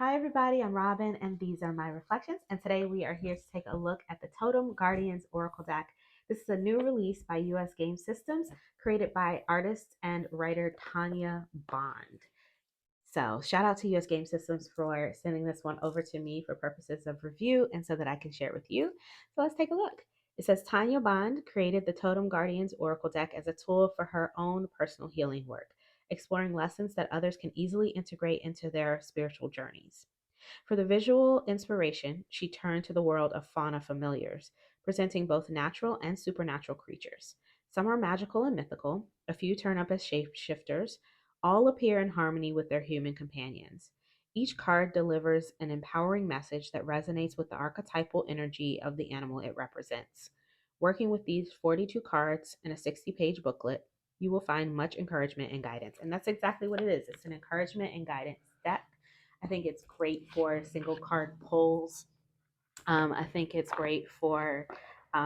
Hi, everybody. I'm Robin, and these are my reflections. And today we are here to take a look at the Totem Guardians Oracle deck. This is a new release by US Game Systems, created by artist and writer Tanya Bond. So, shout out to US Game Systems for sending this one over to me for purposes of review and so that I can share it with you. So, let's take a look. It says Tanya Bond created the Totem Guardians Oracle deck as a tool for her own personal healing work, exploring lessons that others can easily integrate into their spiritual journeys. For the visual inspiration, she turned to the world of fauna familiars, presenting both natural and supernatural creatures. Some are magical and mythical, a few turn up as shapeshifters, all appear in harmony with their human companions. Each card delivers an empowering message that resonates with the archetypal energy of the animal it represents. Working with these 42 cards in a 60-page booklet, you will find much encouragement and guidance. And that's exactly what it is. It's an encouragement and guidance deck. I think it's great for single card pulls. I think it's great for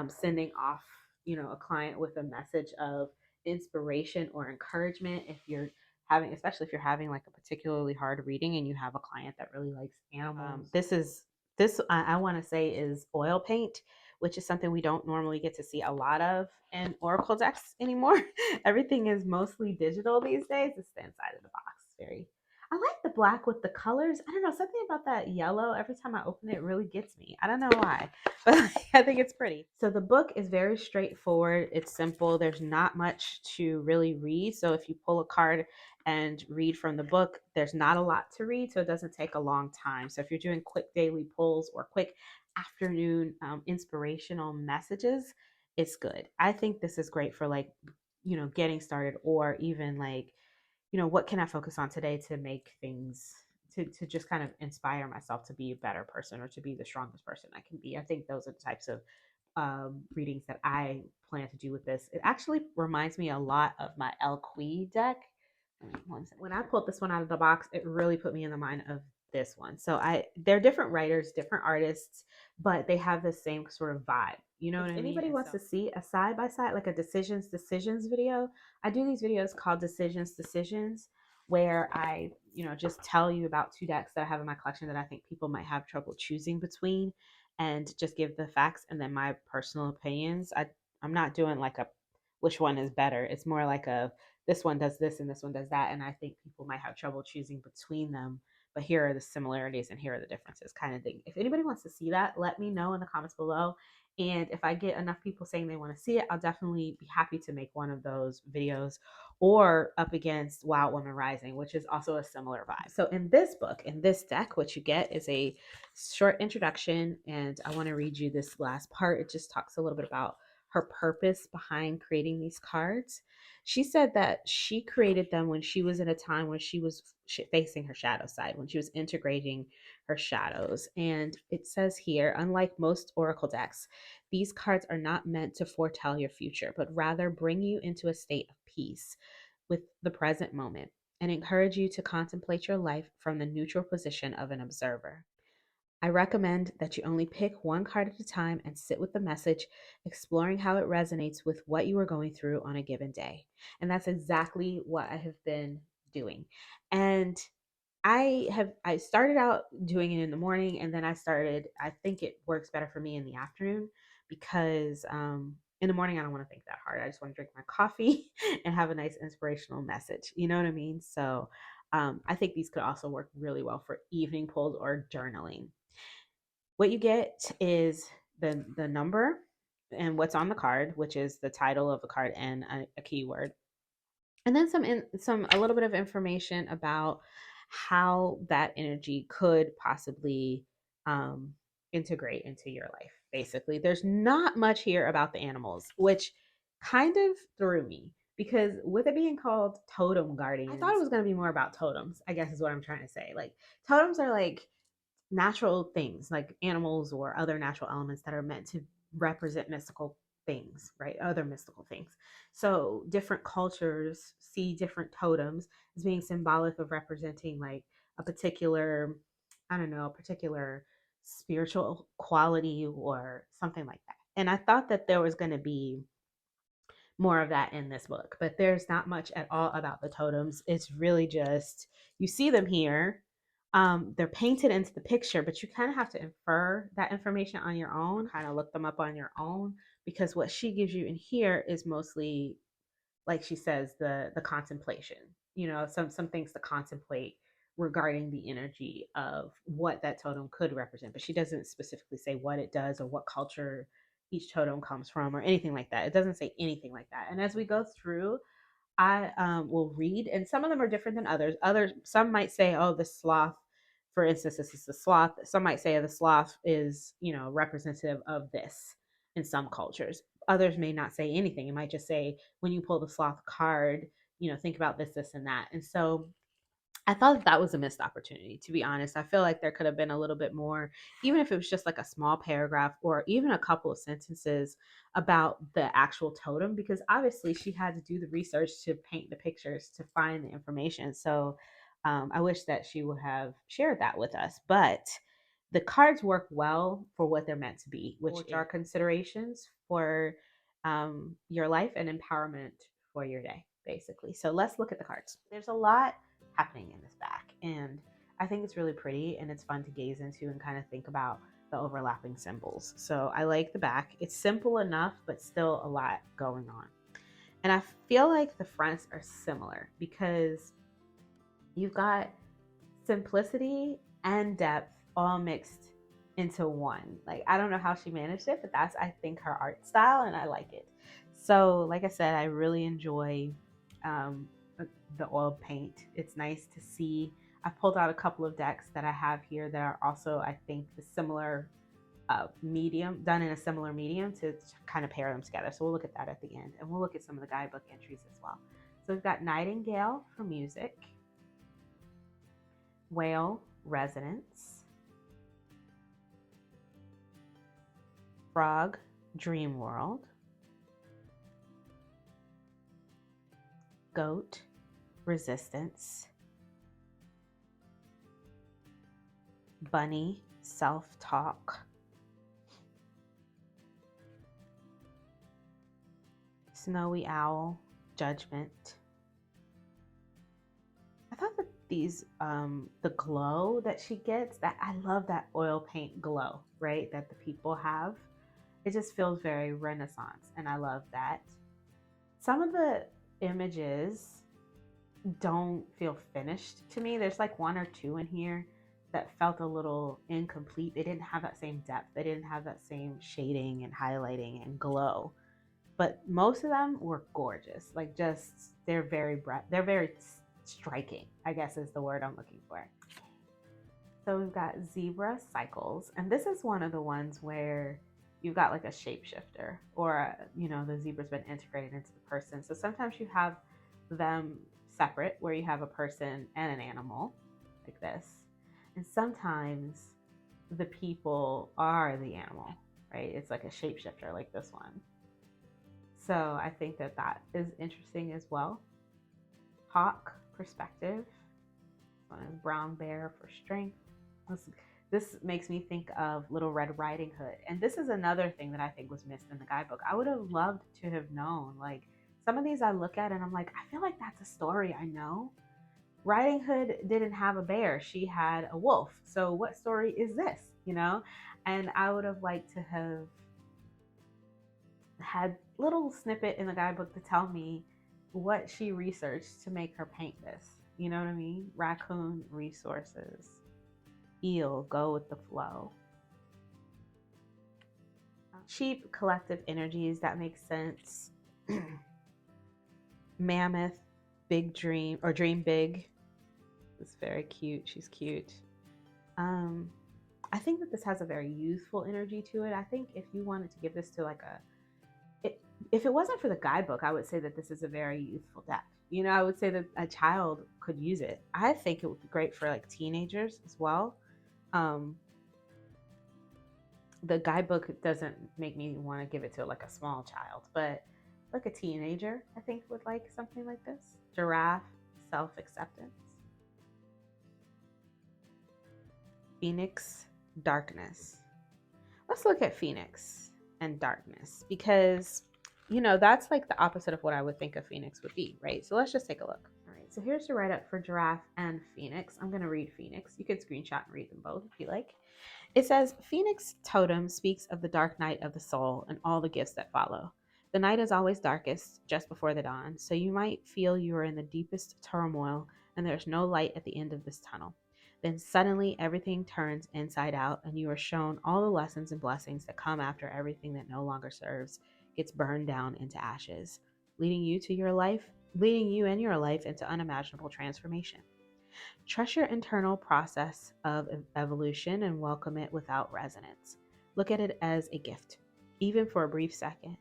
sending off, a client with a message of inspiration or encouragement. If you're having, especially if you're having like a particularly hard reading and you have a client that really likes animals, this I want to say is oil paint, which is something we don't normally get to see a lot of in Oracle decks anymore. Everything is mostly digital these days. It's the inside of the box. Very I like the black with the colors. I don't know, something about that yellow. Every time I open it, it really gets me. I don't know why, but I think it's pretty. So the book is very straightforward. It's simple. There's not much to really read. So if you pull a card and read from the book, there's not a lot to read. So it doesn't take a long time. So if you're doing quick daily pulls or quick afternoon inspirational messages, it's good. I think this is great for like, getting started or even like what can I focus on today to make things to just kind of inspire myself to be a better person or to be the strongest person I can be. I think those are the types of readings that I plan to do with this. It actually reminds me a lot of my El Kui deck. When I pulled this one out of the box, it really put me in the mind of this one. So they're different writers, different artists, but they have the same sort of vibe. You know what I mean? If anybody wants to see a side by side, like a decisions video, I do these videos called decisions, where I, just tell you about two decks that I have in my collection that I think people might have trouble choosing between, and just give the facts and then my personal opinions. I'm not doing like a which one is better. It's more like a this one does this and this one does that, and I think people might have trouble choosing between them. But here are the similarities and here are the differences, kind of thing. If anybody wants to see that, let me know in the comments below. And if I get enough people saying they want to see it, I'll definitely be happy to make one of those videos, or up against Wild Woman Rising, which is also a similar vibe. So in this book, in this deck, what you get is a short introduction, and I want to read you this last part. It just talks a little bit about her purpose behind creating these cards. She said that she created them when she was in a time when she was facing her shadow side, when she was integrating her shadows. And it says here, unlike most oracle decks, these cards are not meant to foretell your future, but rather bring you into a state of peace with the present moment and encourage you to contemplate your life from the neutral position of an observer. I recommend that you only pick one card at a time and sit with the message, exploring how it resonates with what you are going through on a given day. And that's exactly what I have been doing. And I started out doing it in the morning, and then I think it works better for me in the afternoon because in the morning I don't want to think that hard. I just want to drink my coffee and have a nice inspirational message. You know what I mean? So I think these could also work really well for evening pulls or journaling. What you get is the number and what's on the card, which is the title of the card and a keyword, and then some a little bit of information about how that energy could possibly um, integrate into your life. Basically, there's not much here about the animals, which kind of threw me because with it being called totem guardians, I thought it was going to be more about totems. I guess is what I'm trying to say. Like totems are like natural things, like animals or other natural elements that are meant to represent mystical things, right? Other mystical things. So different cultures see different totems as being symbolic of representing like a particular, I don't know, a particular spiritual quality or something like that. And I thought that there was going to be more of that in this book, but there's not much at all about the totems. It's really just you see them here, They're painted into the picture, but you kind of have to infer that information on your own, kind of look them up on your own, because what she gives you in here is mostly, like she says, the contemplation. Some things to contemplate regarding the energy of what that totem could represent, but she doesn't specifically say what it does or what culture each totem comes from or anything like that. It doesn't say anything like that. And as we go through, I will read, and some of them are different than others. Some might say, "Oh, the sloth, for instance, this is the sloth." Some might say the sloth is, representative of this in some cultures. Others may not say anything. It might just say, when you pull the sloth card, think about this, this, and that. And so I thought that was a missed opportunity, to be honest. I feel like there could have been a little bit more, even if it was just like a small paragraph or even a couple of sentences about the actual totem, because obviously she had to do the research to paint the pictures to find the information. So I wish that she would have shared that with us. But the cards work well for what they're meant to be, which are considerations for your life and empowerment for your day, basically. So let's look at the cards. There's a lot happening in this back, and I think it's really pretty and it's fun to gaze into and kind of think about the overlapping symbols. So I like the back. It's simple enough, but still a lot going on. And I feel like the fronts are similar because you've got simplicity and depth all mixed into one. Like, I don't know how she managed it, but that's, I think, her art style, and I like it. So like I said, I really enjoy um, the oil paint. It's nice to see. I pulled out a couple of decks that I have here that are also, I think, the similar medium, done in a similar medium, to kind of pair them together. So we'll look at that at the end, and we'll look at some of the guidebook entries as well. So we've got Nightingale for music, Whale Resonance, Frog Dream World, Goat Resistance, Bunny Self-Talk, Snowy Owl Judgment. I thought that these the glow that she gets, that I love that oil paint glow, right, that the people have. It just feels very Renaissance, and I love that. Some of the images don't feel finished to me. There's like one or two in here that felt a little incomplete. They didn't have that same depth. They didn't have that same shading and highlighting and glow. But most of them were gorgeous. Like, just they're very striking, I guess is the word I'm looking for. So we've got Zebra Cycles, and this is one of the ones where you've got like a shapeshifter, or the zebra's been integrated into the person. So sometimes you have them separate, where you have a person and an animal like this, and sometimes the people are the animal, right? It's like a shapeshifter like this one. So I think that is interesting as well. Hawk perspective. This one is Brown Bear for strength. This makes me think of Little Red Riding Hood. And this is another thing that I think was missed in the guidebook. I would have loved to have known, like, some of these I look at and I'm like, I feel like that's a story I know. Riding Hood didn't have a bear. She had a wolf. So what story is this, And I would have liked to have had little snippet in the guidebook to tell me what she researched to make her paint this. You know what I mean? Raccoon resources. Eel, go with the flow. Cheap collective energies, that makes sense. Mammoth, big dream, or dream big. It's very cute. She's cute. I think that this has a very youthful energy to it. I think if you wanted to give this to if it wasn't for the guidebook, I would say that this is a very youthful deck. I would say that a child could use it. I think it would be great for like teenagers as well. The guidebook doesn't make me want to give it to like a small child, but like a teenager, I think would like something like this. Giraffe, self-acceptance. Phoenix, darkness. Let's look at Phoenix and darkness, because that's like the opposite of what I would think a Phoenix would be, right? So let's just take a look. All right. so here's the write-up for Giraffe and Phoenix. I'm going to read Phoenix. You can screenshot and read them both if you like. It says, Phoenix Totem speaks of the dark night of the soul and all the gifts that follow. The night is always darkest just before the dawn, so you might feel you are in the deepest turmoil and there's no light at the end of this tunnel. Then suddenly everything turns inside out and you are shown all the lessons and blessings that come after everything that no longer serves gets burned down into ashes, leading you and your life into unimaginable transformation. Trust your internal process of evolution and welcome it without resonance. Look at it as a gift, even for a brief second,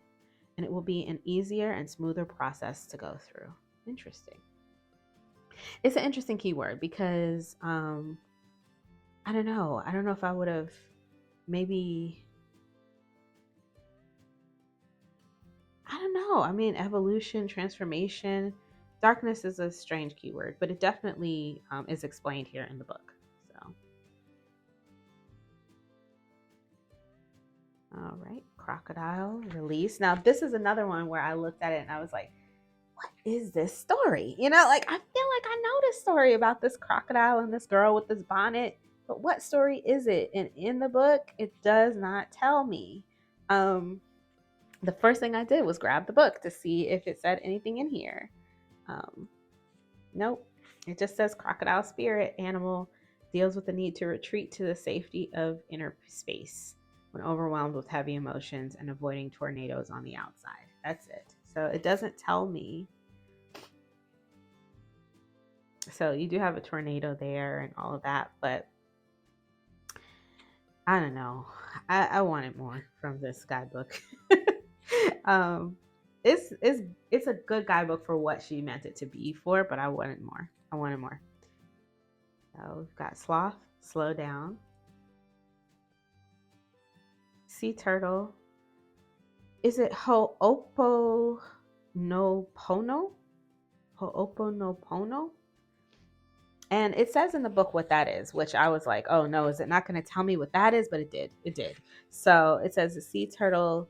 and it will be an easier and smoother process to go through. Interesting. It's an interesting keyword because I don't know. I don't know if I would have maybe. I don't know. I mean, evolution, transformation, darkness is a strange keyword, but it definitely is explained here in the book. So, all right, crocodile release. Now, this is another one where I looked at it and I was like, what is this story? You know, like I feel like I know this story about this crocodile and this girl with this bonnet, but what story is it? And in the book, it does not tell me. The first thing I did was grab the book to see if it said anything in here. Nope. It just says crocodile spirit animal deals with the need to retreat to the safety of inner space when overwhelmed with heavy emotions and avoiding tornadoes on the outside. That's it. So it doesn't tell me. So you do have a tornado there and all of that, but I don't know. I wanted more from this guidebook. It's a good guidebook for what she meant it to be for, but I wanted more. So we've got Sloth, slow down. Sea turtle. Is it Ho'oponopono? Ho'oponopono? And it says in the book what that is, which I was like, oh no, is it not going to tell me what that is? But it did. So it says the sea turtle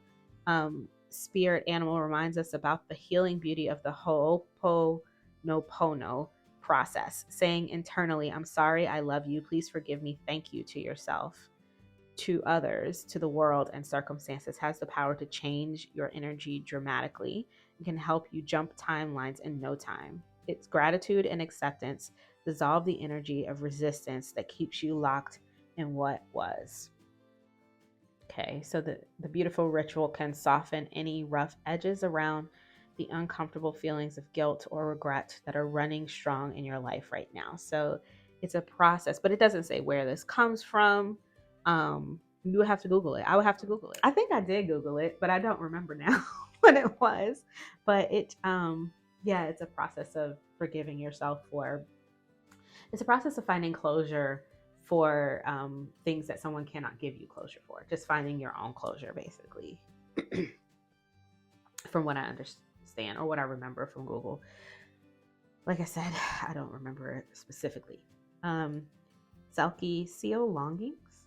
spirit animal reminds us about the healing beauty of the Ho'oponopono process, saying internally, I'm sorry, I love you, please forgive me, thank you to yourself, to others, to the world and circumstances has the power to change your energy dramatically and can help you jump timelines in no time. It's gratitude and acceptance dissolve the energy of resistance that keeps you locked in what was. Okay, so the beautiful ritual can soften any rough edges around the uncomfortable feelings of guilt or regret that are running strong in your life right now. So it's a process, but it doesn't say where this comes from. You would have to Google it. I would have to Google it. I think I did Google it, but I don't remember now what it was. But yeah, it's a process of forgiving yourself for. It's a process of finding closure for things that someone cannot give you closure for. Just finding your own closure, basically, from what I understand or what I remember from Google. Like I said, I don't remember it specifically. Selkie, seal longings.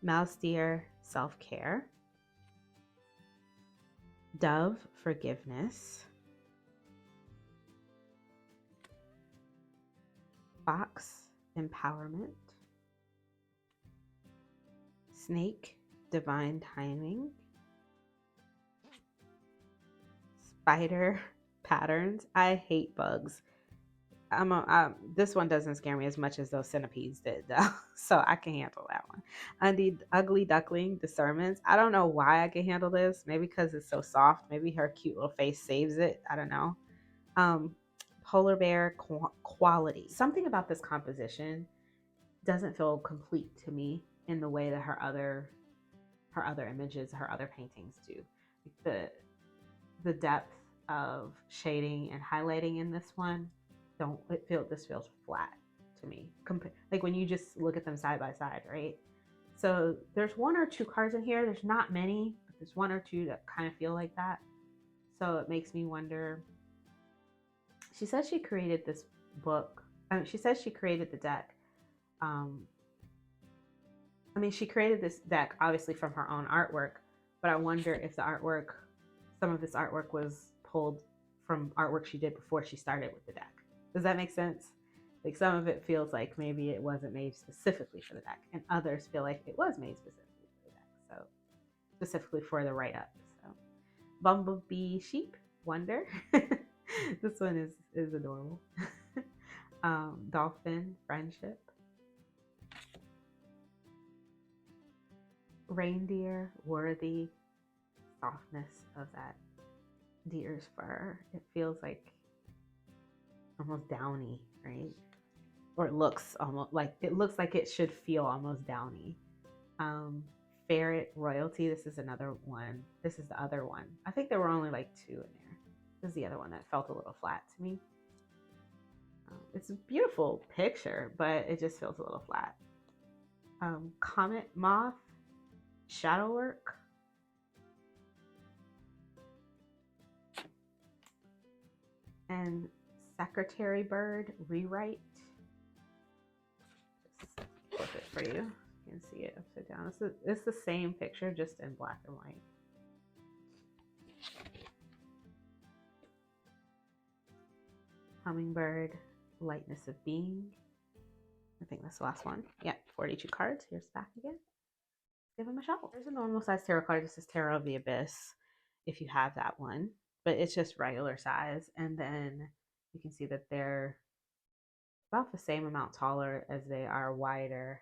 Mouse deer, self-care. Dove, forgiveness. Fox, empowerment. Snake, divine timing. Spider, patterns. I hate bugs. This one doesn't scare me as much as those centipedes did, though. So I can handle that one. Ugly duckling, discernments. I don't know why I can handle this. Maybe because it's so soft. Maybe her cute little face saves it. I don't know. Polar bear, quality. Something about this composition doesn't feel complete to me in the way that her other images, her other paintings do. The depth of shading and highlighting in this one, this feels flat to me. Like when you just look at them side by side, right? So there's one or two cards in here. There's not many, but there's one or two that kind of feel like that. So it makes me wonder. She says she created this book. She says she created the deck. She created this deck obviously from her own artwork, but I wonder if some of this artwork was pulled from artwork she did before she started with the deck. Does that make sense? Like some of it feels like maybe it wasn't made specifically for the deck, and others feel like it was made specifically for the deck. So specifically for the write up. So Bumblebee Sheep, Wonder. This one is adorable. Dolphin, Friendship. Reindeer, Worthy, softness of that deer's fur. It feels like almost downy, right? Or it looks like it should feel almost downy. Ferret Royalty. This is another one. This is the other one. I think there were only like 2 in there. This is the other one that felt a little flat to me. It's a beautiful picture, but it just feels a little flat. Comet Moth, Shadowwork. And Secretary Bird, Rewrite. Just flip it for you. You can see it upside down. It's the same picture, just in black and white. Hummingbird, Lightness of Being. I think that's the last one. Yeah, 42 cards. Here's back again. Give them a shuffle. There's a normal size tarot card. This is Tarot of the Abyss, if you have that one. But it's just regular size. And then you can see that they're about the same amount taller as they are wider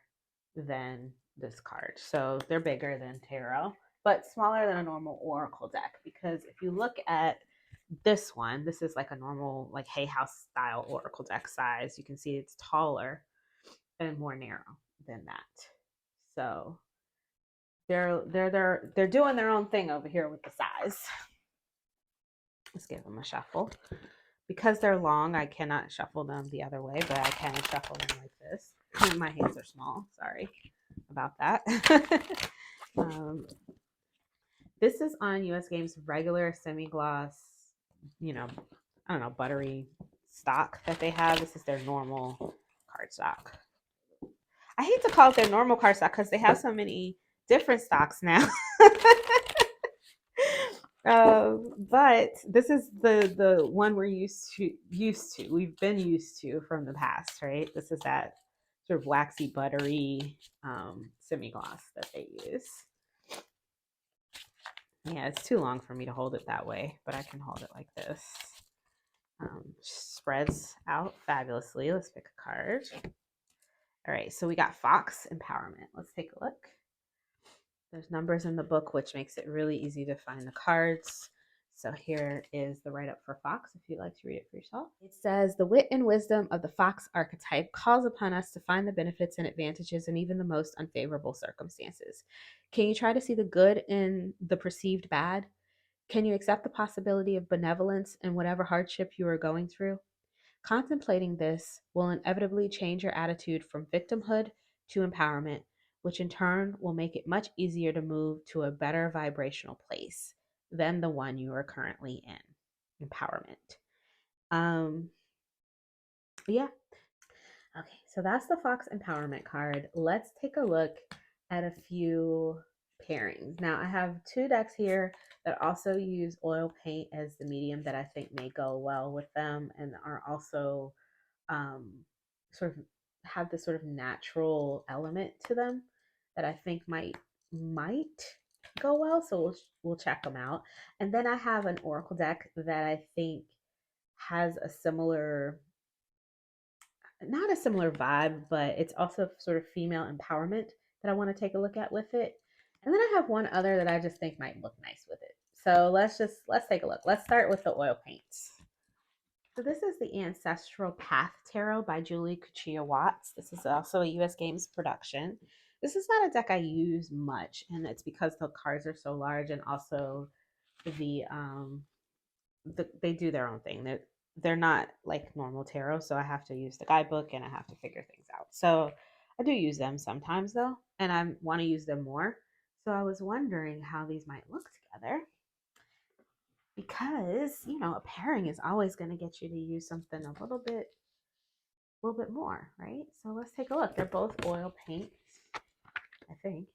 than this card. So they're bigger than tarot, but smaller than a normal oracle deck. Because if you look at this one, this is like a normal like Hay House style oracle deck size. You can see it's taller and more narrow than that. So they're doing their own thing over here with the size. Let's give them a shuffle. Because they're long, I cannot shuffle them the other way, but I can shuffle them like this. My hands are small. Sorry about that. This is on US Games regular semi-gloss, I don't know, buttery stock that they have. This is their normal cardstock. I hate to call it their normal cardstock because they have so many different stocks now. But this is the one we're used to. We've been used to from the past, right? This is that sort of waxy, buttery semi-gloss that they use. Yeah, it's too long for me to hold it that way, but I can hold it like this. Spreads out fabulously. Let's pick a card. All right, so we got Fox Empowerment. Let's take a look. There's numbers in the book, which makes it really easy to find the cards. So here is the write-up for Fox, if you'd like to read it for yourself. It says, the wit and wisdom of the Fox archetype calls upon us to find the benefits and advantages in even the most unfavorable circumstances. Can you try to see the good in the perceived bad? Can you accept the possibility of benevolence in whatever hardship you are going through? Contemplating this will inevitably change your attitude from victimhood to empowerment, which in turn will make it much easier to move to a better vibrational place than the one you are currently in. Empowerment. Yeah. Okay, so that's the Fox Empowerment card. Let's take a look at a few pairings. Now, I have 2 decks here that also use oil paint as the medium that I think may go well with them, and are also sort of have this sort of natural element to them that I think might go well. So we'll check them out. And then I have an oracle deck that I think has a similar, not a similar vibe, but it's also sort of female empowerment that I want to take a look at with it. And then I have one other that I just think might look nice with it. So let's take a look. Let's start with the oil paints. So this is the Ancestral Path Tarot by Julie Kuchia Watts. This is also a US Games production. This is not a deck I use much, and it's because the cards are so large, and also they do their own thing. They're not like normal tarot, so I have to use the guidebook and I have to figure things out. So I do use them sometimes though, and I want to use them more. So I was wondering how these might look together, because a pairing is always going to get you to use something a little bit more, right? So let's take a look. They're both oil paints, I think.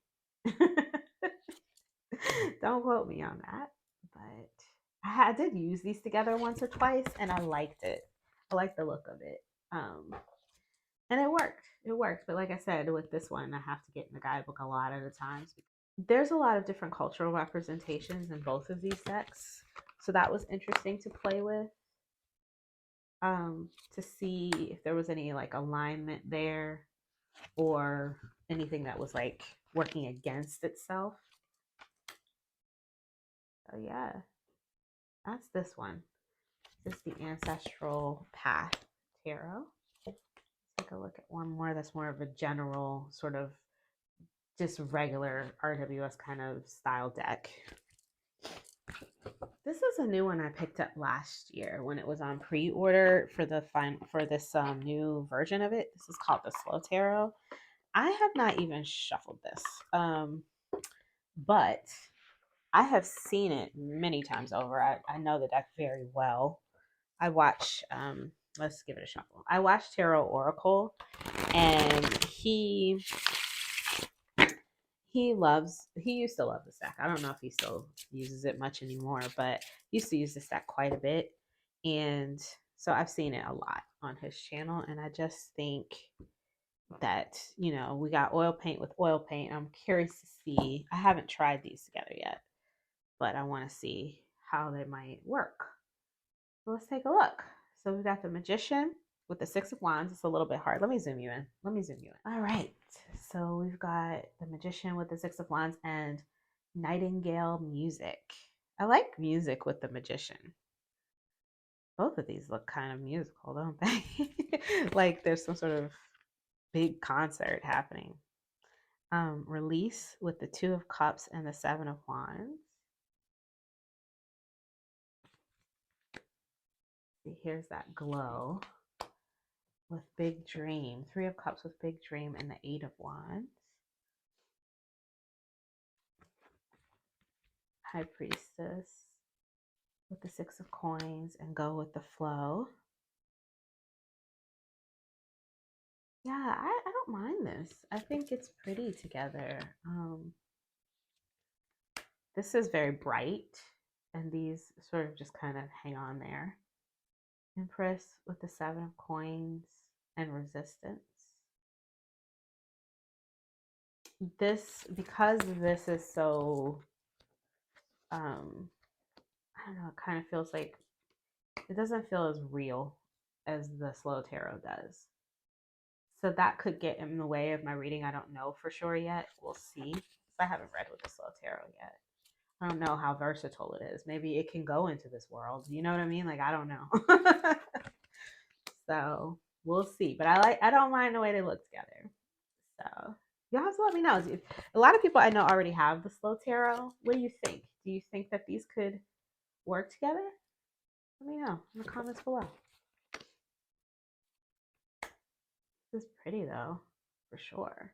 Don't quote me on that, but I did use these together once or twice and I liked it. I like the look of it. And it worked. It worked. But like I said, with this one, I have to get in the guidebook a lot of the times. There's a lot of different cultural representations in both of these decks. So that was interesting to play with. To see if there was any like alignment there or anything that was like working against itself. So yeah, that's this one. This is the Ancestral Path Tarot. Take a look at one more that's more of a general sort of just regular RWS kind of style deck. This is a new one I picked up last year when it was on pre-order for this new version of it. This is called the Sloth Tarot. I have not even shuffled this, but I have seen it many times over. I know the deck very well. I watch, let's give it a shuffle. I watch Tarot Oracle, and he used to love this deck. I don't know if he still uses it much anymore, but he used to use this deck quite a bit. And so I've seen it a lot on his channel, and I just think that, you know, we got oil paint with oil paint. I'm curious to see. I haven't tried these together yet, but I want to see how they might work. So let's take a look. So we've got the Magician with the Six of Wands. It's a little bit hard. Let me zoom you in. All right. So we've got the Magician with the Six of Wands and Nightingale music. I like music with the Magician. Both of these look kind of musical, don't they? Like there's some sort of big concert happening. Release with the Two of Cups and the Seven of Wands. See, here's that glow with Big Dream. Three of Cups with Big Dream and the Eight of Wands. High Priestess with the Six of Coins and Go with the Flow. Yeah, I don't mind this. I think it's pretty together. This is very bright, and these sort of just kind of hang on there. Empress with the Seven of Coins and Resistance. Because this is so, I don't know, it kind of feels like, it doesn't feel as real as the Slow Tarot does. So that could get in the way of my reading. I don't know for sure yet. We'll see. I haven't read with the Slow Tarot yet. I don't know how versatile it is. Maybe it can go into this world. You know what I mean? Like, I don't know. So we'll see. But I don't mind the way they look together. So you'll have to let me know. A lot of people I know already have the Slow Tarot. What do you think? Do you think that these could work together? Let me know in the comments below. This is pretty though, for sure.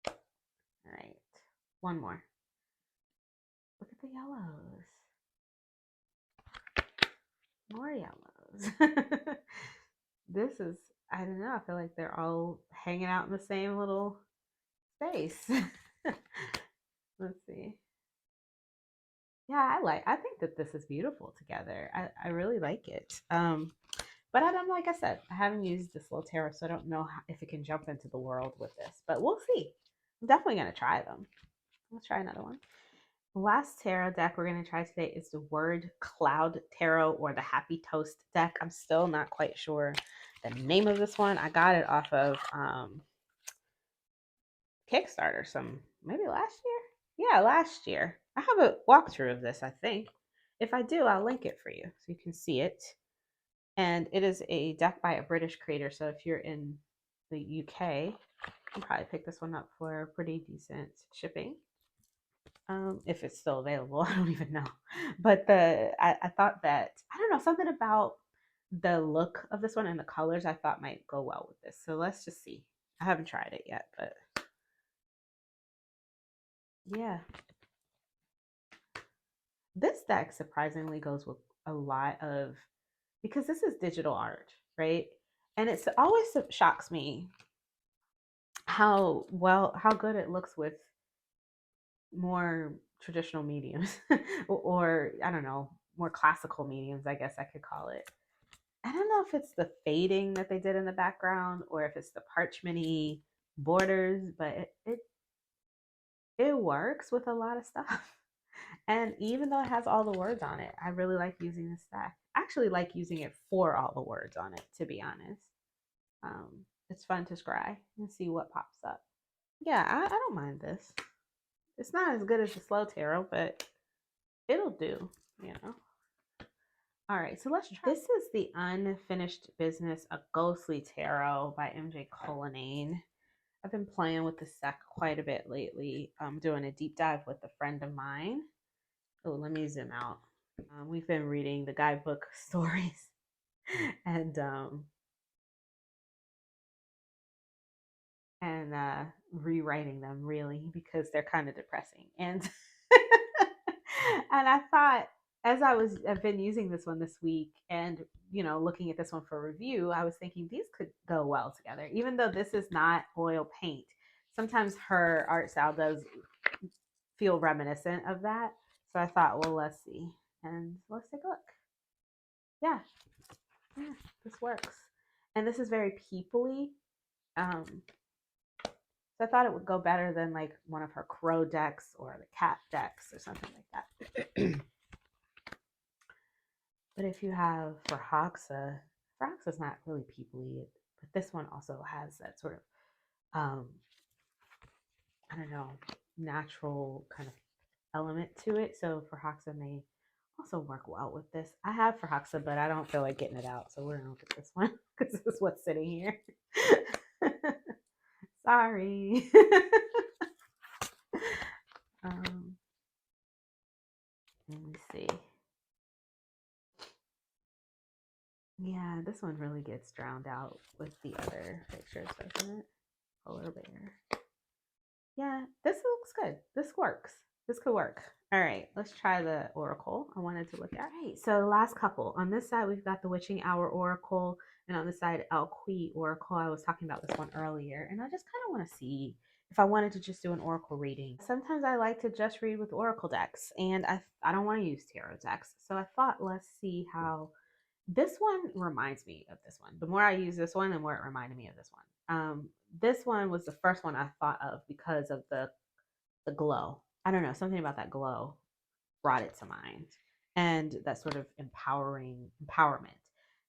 All right, one more. Look at the yellows. More yellows. This is, I don't know, I feel like they're all hanging out in the same little space. Let's see. Yeah, I think that this is beautiful together. I really like it. But I don't, like I said, I haven't used this Slow Tarot, so I don't know if it can jump into the world with this, but we'll see. I'm definitely going to try them. Let's try another one. Last tarot deck we're going to try today is the Word Cloud Tarot, or the Happy Toast deck. I'm still not quite sure the name of this one. I got it off of Kickstarter maybe last year. Yeah, last year. I have a walkthrough of this, I think. If I do, I'll link it for you so you can see it. And it is a deck by a British creator. So if you're in the UK, you can probably pick this one up for pretty decent shipping. If it's still available, I don't even know. But I thought that, I don't know, something about the look of this one and the colors I thought might go well with this. So let's just see. I haven't tried it yet, but yeah. This deck surprisingly goes with a lot of, because this is digital art, right? And it's always shocks me how good it looks with more traditional mediums or I don't know, more classical mediums, I guess I could call it. I don't know if it's the fading that they did in the background or if it's the parchmenty borders, but it works with a lot of stuff. And even though it has all the words on it, I really like using this stack. I actually like using it for all the words on it, to be honest. It's fun to scry and see what pops up. Yeah, I don't mind this. It's not as good as the slow tarot, but it'll do, you know. All right, so let's try. This is the Unfinished Business, a Ghostly Tarot by MJ Cullinane. I've been playing with this deck quite a bit lately. I'm doing a deep dive with a friend of mine. Oh, let me zoom out. We've been reading the guidebook stories and rewriting them really because they're kind of depressing. And and I thought I've been using this one this week and looking at this one for review, I was thinking these could go well together. Even though this is not oil paint, sometimes her art style does feel reminiscent of that. So I thought, well, let's see. And let's take a look. Yeah, this works. And this is very peoply. So I thought it would go better than like one of her crow decks or the cat decks or something like that. But if you have Froxa's not really peoply, but this one also has that sort of, I don't know, natural kind of element to it. So Froxa may also work well with this. I have Froxa, but I don't feel like getting it out. So we're going to look at this one because this is what's sitting here. Sorry. Let me see. Yeah, this one really gets drowned out with the other pictures, doesn't it? Polar bear. Yeah, this looks good. This works. This could work. All right, let's try the oracle I wanted to look at. All right, so the last couple. On this side, we've got the Witching Hour Oracle, and on this side, Alqui Oracle. I was talking about this one earlier, and I just kind of want to see if I wanted to just do an oracle reading. Sometimes I like to just read with oracle decks, and I don't want to use tarot decks. So I thought, let's see how this one reminds me of this one. The more I use this one, the more it reminded me of this one. This one was the first one I thought of because of the glow. I don't know, something about that glow brought it to mind, and that sort of empowerment.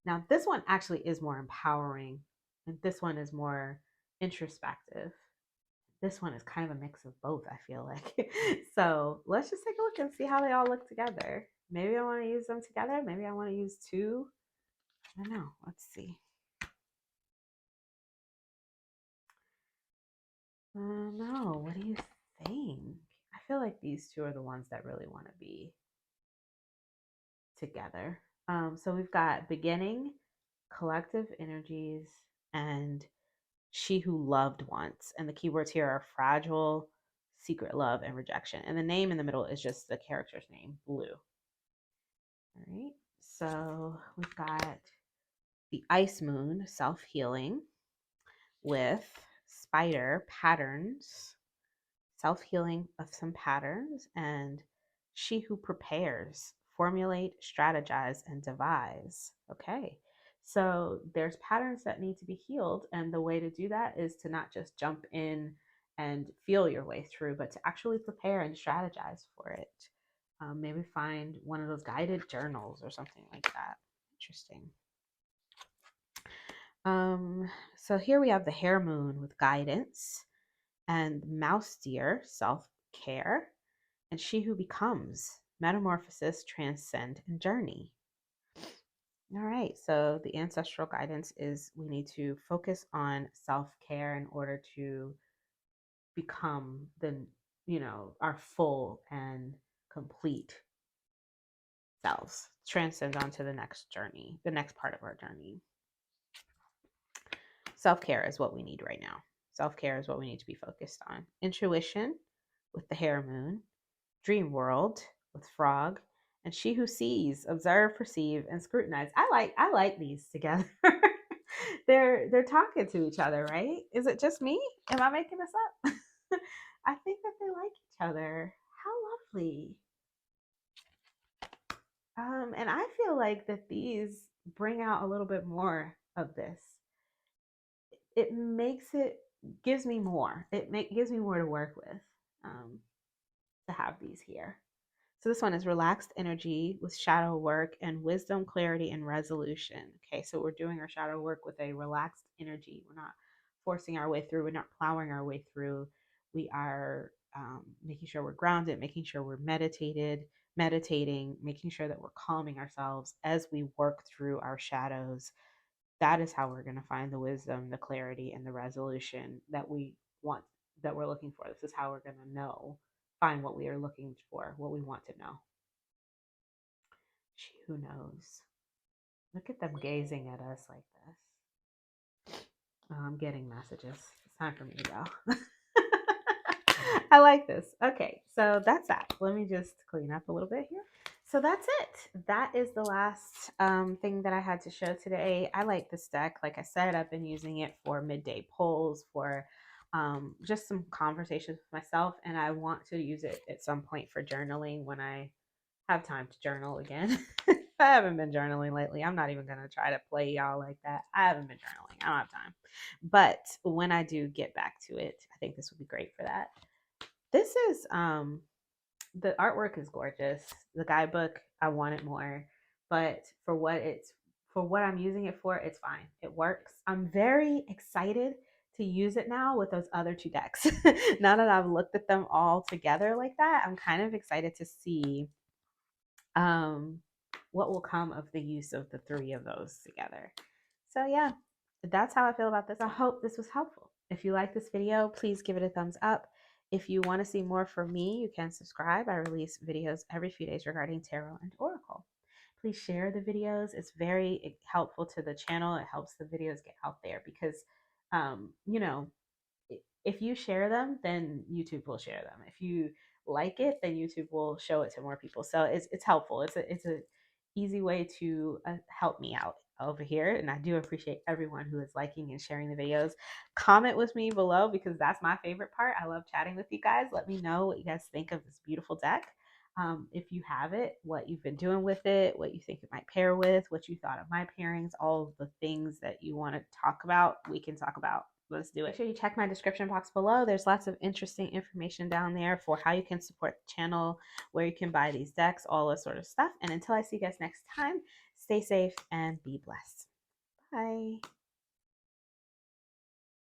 Now, this one actually is more empowering, and this one is more introspective. This one is kind of a mix of both, I feel like. So let's just take a look and see how they all look together. Maybe I want to use them together. Maybe I want to use two. I don't know. Let's see. No, what do you think? I feel like these two are the ones that really want to be together. So we've got beginning, collective energies, and she who loved once. And the keywords here are fragile, secret love, and rejection. And the name in the middle is just the character's name, Blue. All right. So we've got the Ice Moon, self-healing, with Spider, patterns, self-healing of some patterns, and she who prepares, formulate, strategize, and devise. Okay, so there's patterns that need to be healed, and the way to do that is to not just jump in and feel your way through, but to actually prepare and strategize for it. Maybe find one of those guided journals or something like that. Interesting. So here we have the Hare Moon with guidance, and Mouse Deer, self-care, and She Who Becomes, metamorphosis, transcend, and journey. All right, so the ancestral guidance is we need to focus on self-care in order to become our full and complete selves, transcend onto the next journey, the next part of our journey. Self-care is what we need right now. Self-care is what we need to be focused on. Intuition with the Hare Moon, Dream World with Frog, and She Who Sees, observe, perceive, and scrutinize. I like these together. they're talking to each other, right? Is it just me? Am I making this up? I think that they like each other. How lovely. And I feel like that these bring out a little bit more of this. It makes it gives me more. Gives me more to work with um, to have these here. So this one is relaxed energy with shadow work and wisdom, clarity, and resolution. Okay, so we're doing our shadow work with a relaxed energy. We're not forcing our way through. We're not plowing our way through. We are making sure we're grounded, making sure we're meditating, making sure that we're calming ourselves as we work through our shadows. That is how we're going to find the wisdom, the clarity, and the resolution that we want, that we're looking for. This is how we're going to find what we are looking for, what we want to know. Who knows? Look at them gazing at us like this. Oh, I'm getting messages. It's time for me to go. I like this. Okay, so that's that. Let me just clean up a little bit here. So that's it. That is the last thing that I had to show today. I like this deck. Like I said, I've been using it for midday polls, for just some conversations with myself, and I want to use it at some point for journaling when I have time to journal again. I haven't been journaling lately. I'm not even going to try to play y'all like that. I haven't been journaling. I don't have time. But when I do get back to it, I think this would be great for that. This is the artwork is gorgeous. The guidebook, I wanted more, but for what I'm using it for, it's fine. It works. I'm very excited to use it now with those other two decks. Now that I've looked at them all together like that, I'm kind of excited to see what will come of the use of the three of those together. So yeah, that's how I feel about this. I hope this was helpful. If you like this video, please give it a thumbs up. If you want to see more from me, you can subscribe. I release videos every few days regarding tarot and oracle. Please share the videos. It's very helpful to the channel. It helps the videos get out there because, you know, if you share them, then YouTube will share them. If you like it, then YouTube will show it to more people. So it's helpful. It's a easy way to help me out over here, and I do appreciate everyone who is liking and sharing the videos. Comment with me below because that's my favorite part. I love chatting with you guys. Let me know what you guys think of this beautiful deck. If you have it, what you've been doing with it, what you think it might pair with, what you thought of my pairings, all of the things that you want to talk about, we can talk about. Let's do it. Make sure you check my description box below. There's lots of interesting information down there for how you can support the channel, where you can buy these decks, all this sort of stuff. And until I see you guys next time, stay safe and be blessed. Bye.